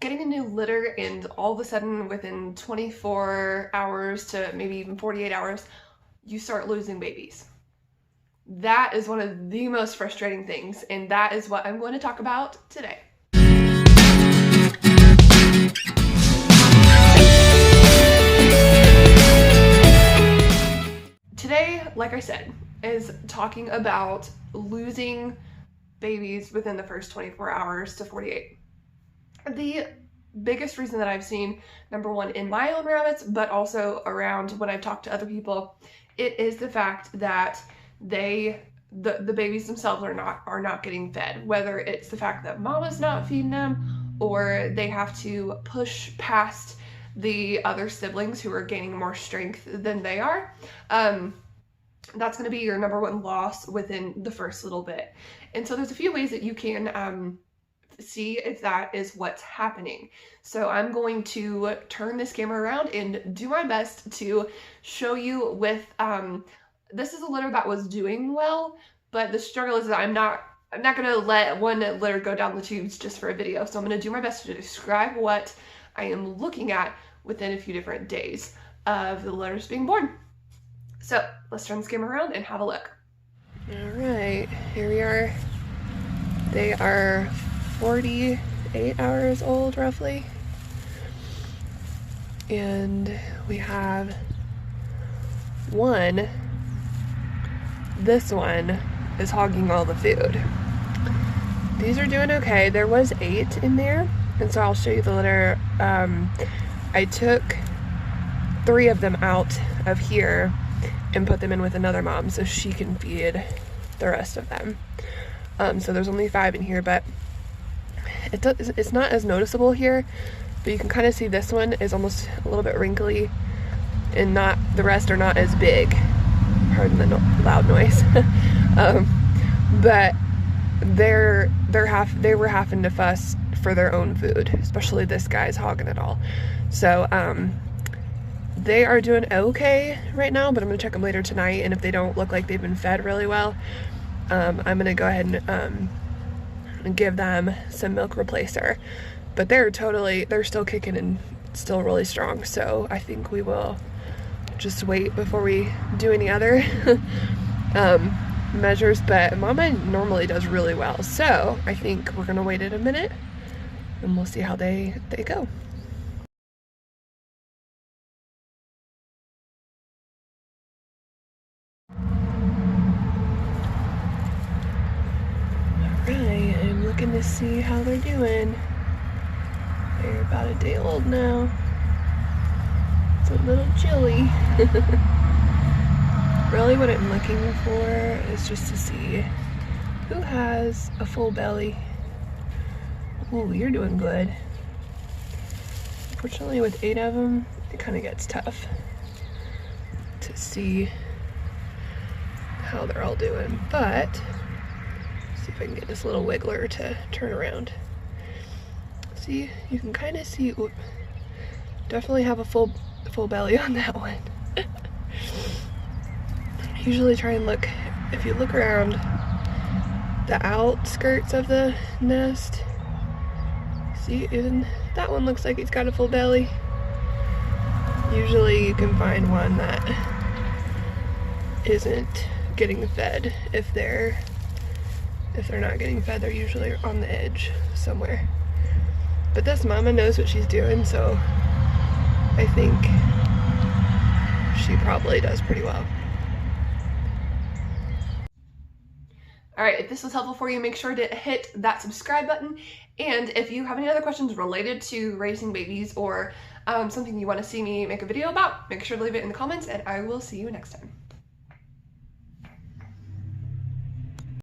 getting a new litter and all of a sudden within 24 hours to maybe even 48 hours, you start losing babies. That is one of the most frustrating things, and that is what I'm going to talk about today. Today, like I said, is talking about losing babies within the first 24 hours to 48. The biggest reason that I've seen, number one, in my own rabbits, but also around when I've talked to other people, it is the fact that the babies themselves are not getting fed. Whether it's the fact that mama's not feeding them, or they have to push past the other siblings who are gaining more strength than they are. That's going to be your number one loss within the first little bit. And so there's a few ways that you can see if that is what's happening. So I'm going to turn this camera around and do my best to show you with, this is a litter that was doing well, but the struggle is that I'm not going to let one litter go down the tubes just for a video. So I'm going to do my best to describe what I am looking at within a few different days of the litters being born. So let's turn this camera around and have a look. All right, here we are. They are 48 hours old roughly, and we have one. This one is hogging all the food. These are doing okay. There was 8 in there, and so I'll show you the litter. I took 3 of them out of here and put them in with another mom so she can feed the rest of them. So there's only 5 in here, but it's not as noticeable here, but you can kind of see this one is almost a little bit wrinkly, and the rest are not as big. Pardon the loud noise. But they were having to fuss for their own food, especially this guy's hogging it all. So they are doing okay right now, but I'm gonna check them later tonight, and if they don't look like they've been fed really well, I'm gonna go ahead and give them some milk replacer. But they're still kicking and still really strong, so I think we will just wait before we do any other measures. But mama normally does really well, so I think we're gonna wait a minute and we'll see how they go. Alright, I'm looking to see how they're doing. They're about a day old now. It's a little chilly. Really what I'm looking for is just to see who has a full belly. Ooh, you're doing good. Unfortunately, with 8 of them, it kind of gets tough to see how they're all doing. But see if I can get this little wiggler to turn around. See, you can kind of see, ooh, definitely have a full belly on that one. Usually try and look, if you look around the outskirts of the nest, see, even that one looks like it's got a full belly. Usually you can find one that isn't getting fed. If they're not getting fed, they're usually on the edge somewhere. But this mama knows what she's doing, so I think she probably does pretty well. Alright, if this was helpful for you, make sure to hit that subscribe button. And if you have any other questions related to raising babies, or something you want to see me make a video about, make sure to leave it in the comments, and I will see you next time.